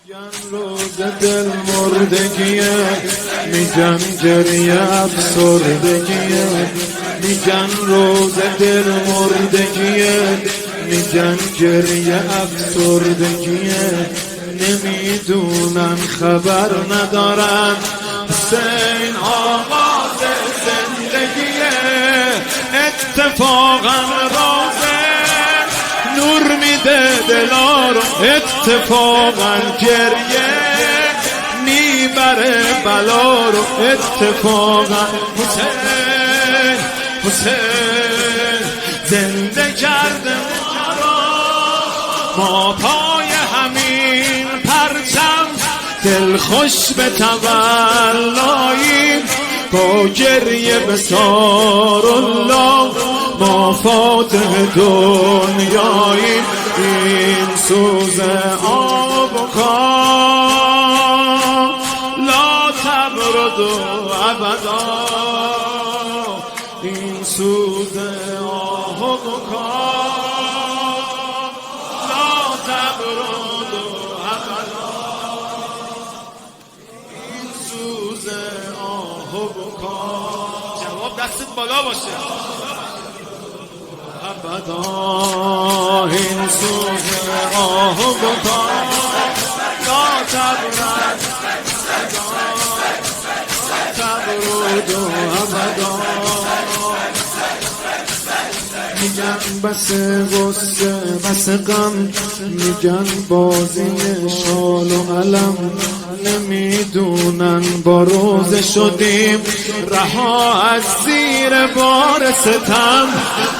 میگن روز دل مردگیه، میگن گریه افسردگیه، میگن روز دل مردگیه، میگن گریه افسردگیه، نمیدونن خبر ندارن حسین آغاز زندگیه. اتفاقا روزه نور میده دلا رو، اتفاقا گریه میبره بلا رو، اتفاقا حسین حسین زنده کرده ما پای همین پرچم، دل خوش به تولاییم با گریه به سارالله، ما فاتح دنیاییم. این سوز آب و کار لا تبرد ابدا، این سوز آب و کار لا تبرد ابدا، این سوز آب و کار. جواب دستت بالا باشه. ابدا این سوز آه و کار لا تبرد ابدا. میگن بس غصه بس غم، میگن بازی شال و علم، نمیدونن با روزه شدیم رها از زیر بار ستم.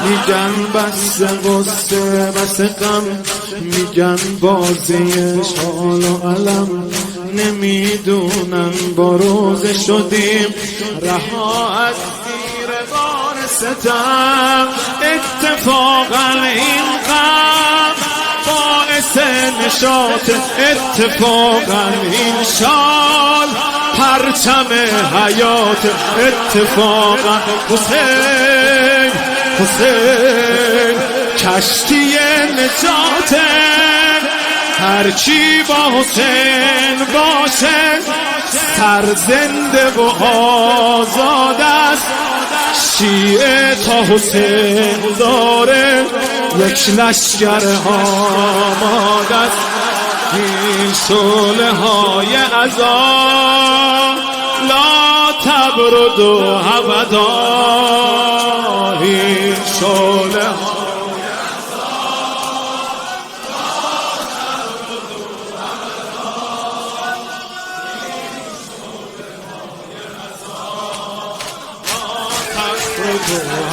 میگن بس غصه بس غم، میگن بازی شال و علم، نمیدونن با روزه شدیم رها از زیر بار ستم. اتفاقا این غم باعث نشاط، اتفاقا این شال پرچم حیات، اتفاقا حسین حسین کشتی نجات. هرچی با حسین باشه سرزنده و آزاد است، شیعه تا حسین داره یک لشکر آماده است. این شعله های عذاب لا تبرد ابدا، این شعله های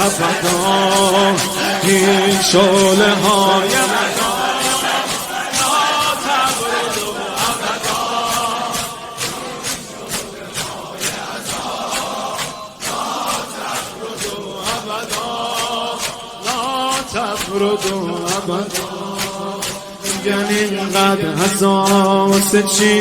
ابدا، این شعله های تفرد ابدا. میگن اینقدر هزار واسه چی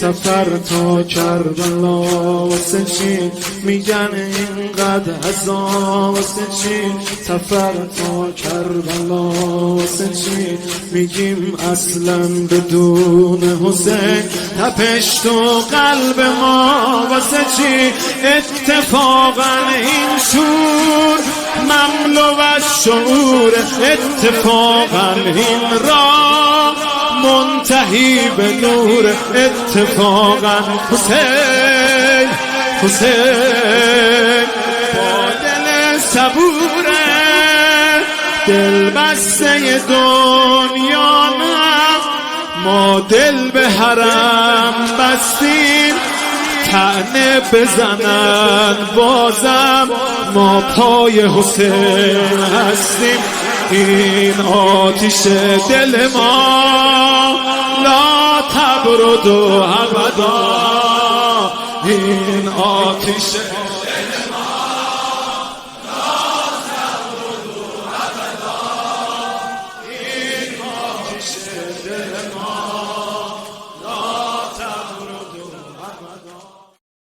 سفر تا کربلا، واسه چی میگن اینقدر هزار واسه چی سفر تا کربلا، واسه چی میگیم اصلا بدون حسین تپش تو قلب ما، واسه چی اتفاقا این شور مملو از شعور، اتفاقا این راه منتهی به نور، اتفاقا حسین حسین با دل صبوره دل بسته دنیا نه، ما دل به حرم بستیم طعنه بزنن بازم ما پای حسین هستیم. این آتش دل ما لا تبرد ابدا، این آتش